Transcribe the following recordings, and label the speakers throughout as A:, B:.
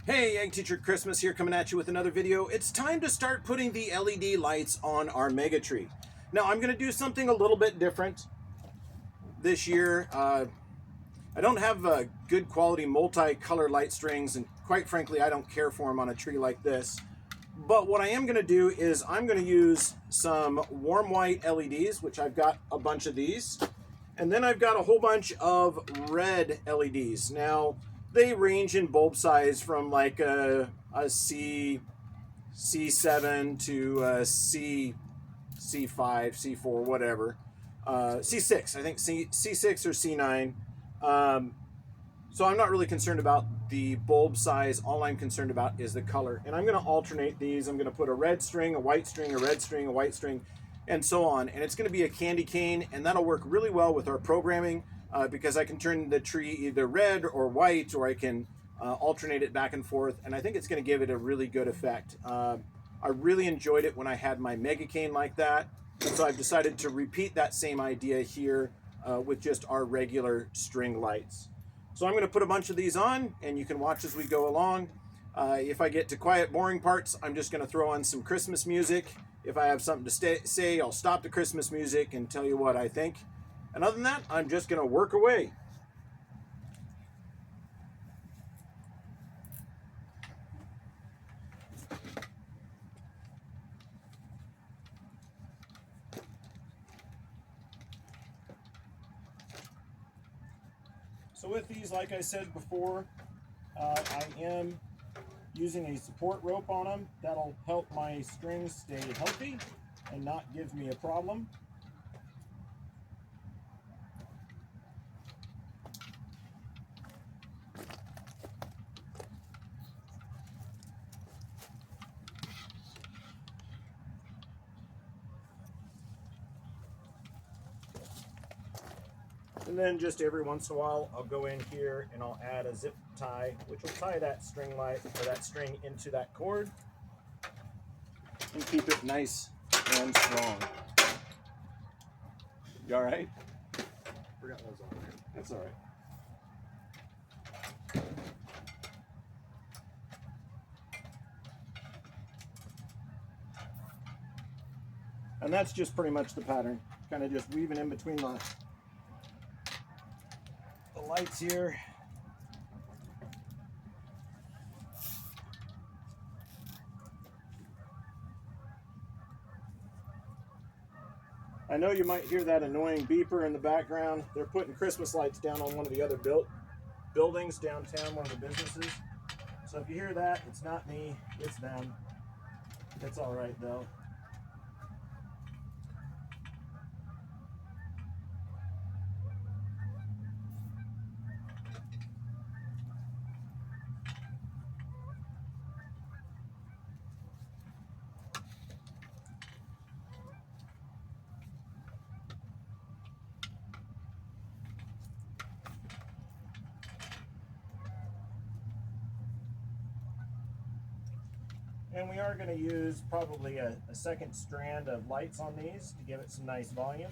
A: Hey, Egg Teacher Christmas here, coming at you with another video. It's time to start putting the LED lights on our mega tree. Now I'm going to do something a little bit different this year. I don't have good quality multi-color light strings, and quite frankly I don't care for them on a tree like this. But what I am going to do is I'm going to use some warm white LEDs, which I've got a bunch of these. And then I've got a whole bunch of red LEDs. Now, they range in bulb size from like a C7 to a C5, C4, whatever. C6, I think C6 or C9. So I'm not really concerned about the bulb size. All I'm concerned about is the color. And I'm going to alternate these. I'm going to put a red string, a white string, a red string, a white string, and so on. And it's going to be a candy cane, and that'll work really well with our programming because I can turn the tree either red or white, or I can alternate it back and forth. And I think it's going to give it a really good effect. I really enjoyed it when I had my mega cane like that. And so I've decided to repeat that same idea here with just our regular string lights. So I'm going to put a bunch of these on, and you can watch as we go along. If I get to quiet, boring parts, I'm just going to throw on some Christmas music. If I have something to say, I'll stop the Christmas music and tell you what I think. And other than that, I'm just going to work away. So with these, like I said before, I am using a support rope on them. That'll help my strings stay healthy and not give me a problem. And then just every once in a while, I'll go in here and I'll add a zip tie, which will tie that string light or that string into that cord and keep it nice and strong. You all right?
B: Forgot those on there.
A: That's all right. And that's just pretty much the pattern. Kind of just weaving in between the lights here. I know you might hear that annoying beeper in the background. They're putting Christmas lights down on one of the other buildings downtown, one of the businesses. So if you hear that, it's not me, it's them. It's all right though. And we are going to use probably a second strand of lights on these to give it some nice volume.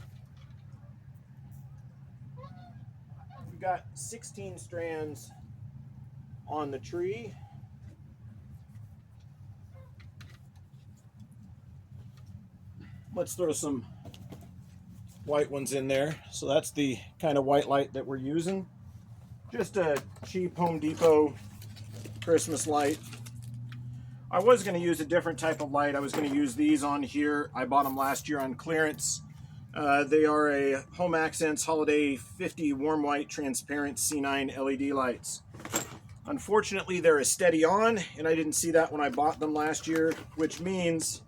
A: We've got 16 strands on the tree. Let's throw some white ones in there. So that's the kind of white light that we're using. Just a cheap Home Depot Christmas light. I was going to use a different type of light. I was going to use these on here. I bought them last year on clearance. They are a Home Accents Holiday 50 Warm White Transparent C9 LED lights. Unfortunately, they're a steady on, and I didn't see that when I bought them last year, which means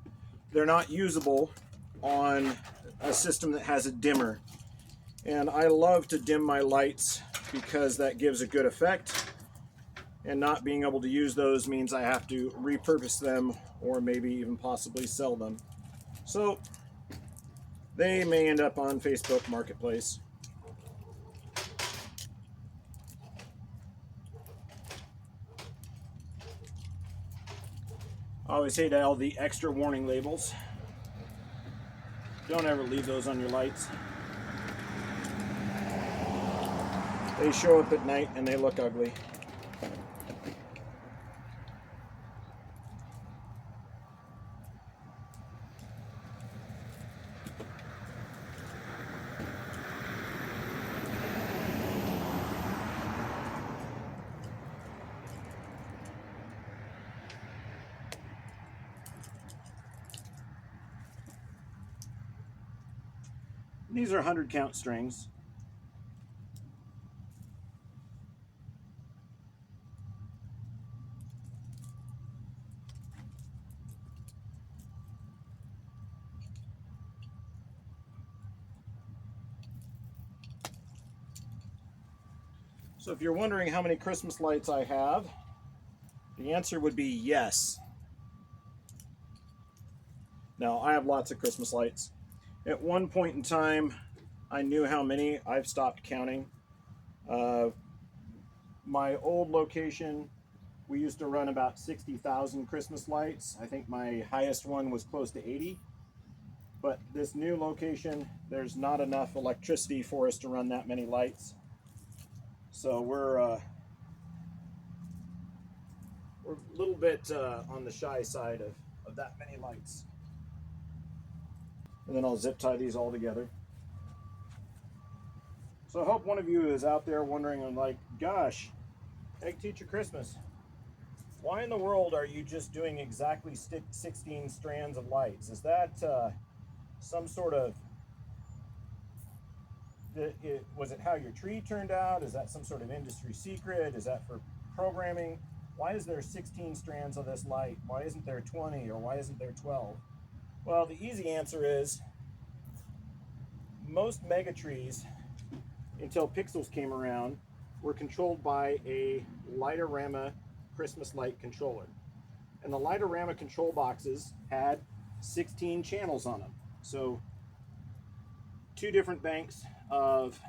A: they're not usable on a system that has a dimmer. And I love to dim my lights because that gives a good effect. And not being able to use those means I have to repurpose them or maybe even possibly sell them. So they may end up on Facebook Marketplace. I always hate all the extra warning labels. Don't ever leave those on your lights. They show up at night and they look ugly. These are 100 count strings. So if you're wondering how many Christmas lights I have, the answer would be yes. Now, I have lots of Christmas lights. At one point in time, I knew how many. I've stopped counting. My old location, we used to run about 60,000 Christmas lights. I think my highest one was close to 80. But this new location, there's not enough electricity for us to run that many lights. So we're a little bit on the shy side of that many lights. And then I'll zip tie these all together. So I hope one of you is out there wondering, and like, gosh, Egg Teacher Christmas, why in the world are you just doing exactly 16 strands of lights? Is that some sort of, was it how your tree turned out? Is that some sort of industry secret? Is that for programming? Why is there 16 strands of this light? Why isn't there 20 or why isn't there 12? Well, the easy answer is most mega trees, until Pixels came around, were controlled by a Lightorama Christmas light controller. And the Lightorama control boxes had 16 channels on them. So 2 different banks of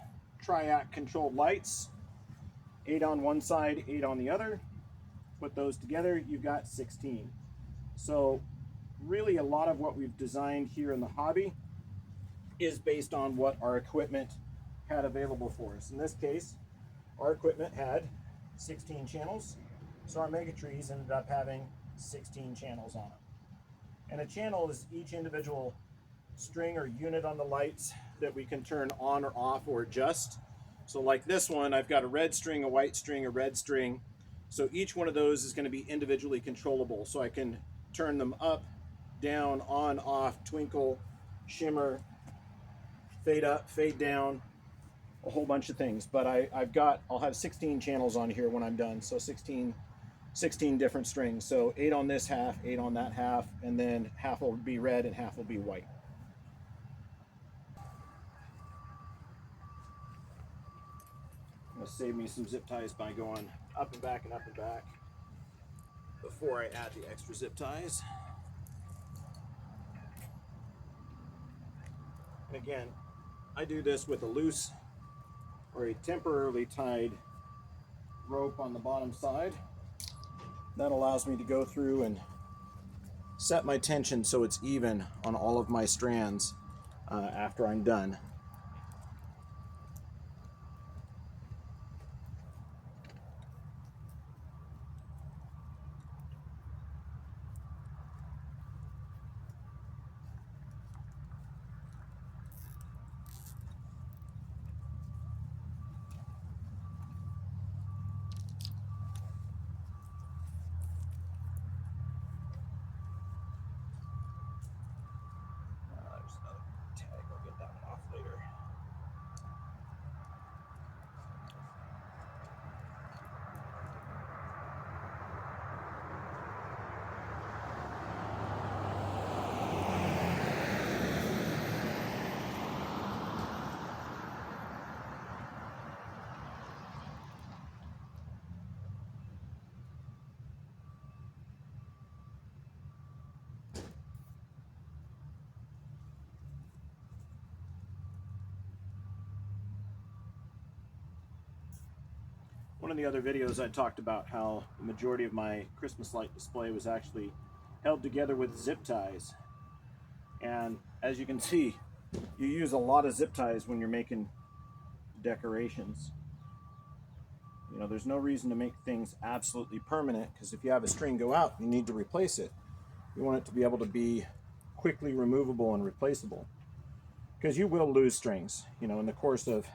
A: triac controlled lights, 8 on one side, 8 on the other. Put those together, you've got 16. So really a lot of what we've designed here in the hobby is based on what our equipment had available for us. In this case, our equipment had 16 channels, so our mega trees ended up having 16 channels on them. And a channel is each individual string or unit on the lights that we can turn on or off or adjust. So like this one, I've got a red string, a white string, a red string. So each one of those is going to be individually controllable. So I can turn them up, down, on, off, twinkle, shimmer, fade up, fade down, a whole bunch of things. But I'll have 16 channels on here when I'm done. So 16 different strings. So 8 on this half, 8 on that half, and then half will be red and half will be white. I'm going to save me some zip ties by going up and back and up and back before I add the extra zip ties. And again, I do this with a loose or a temporarily tied rope on the bottom side. That allows me to go through and set my tension so it's even on all of my strands after I'm done. There's another tag, I'll get that one off later. One of the other videos I talked about how the majority of my Christmas light display was actually held together with zip ties. And as you can see, you use a lot of zip ties when you're making decorations. You know, there's no reason to make things absolutely permanent, because if you have a string go out, you need to replace it. You want it to be able to be quickly removable and replaceable, because you will lose strings. You know, in the course of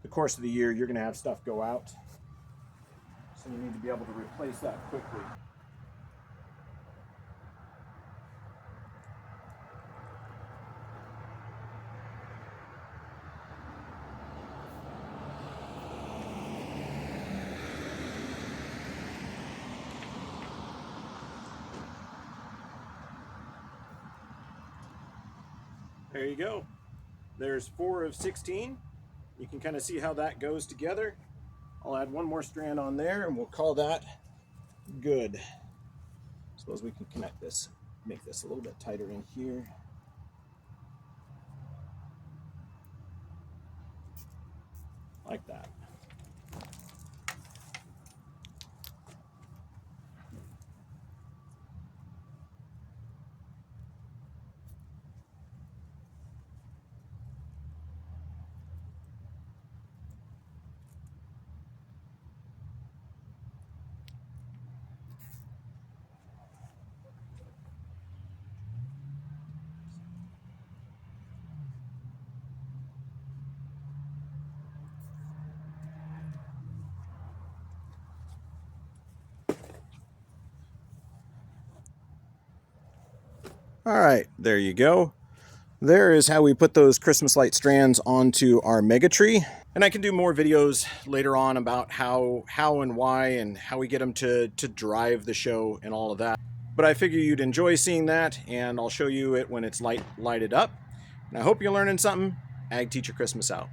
A: the year, you're going to have stuff go out. So you need to be able to replace that quickly. There you go. There's 4 of 16. You can kind of see how that goes together. I'll add one more strand on there and we'll call that good. Suppose we can connect this, make this a little bit tighter in here. Like that. All right, there you go. There is how we put those Christmas light strands onto our mega tree. And I can do more videos later on about how and why and how we get them to drive the show and all of that. But I figure you'd enjoy seeing that, and I'll show you it when it's lighted up. And I hope you're learning something. Ag Teacher Christmas out.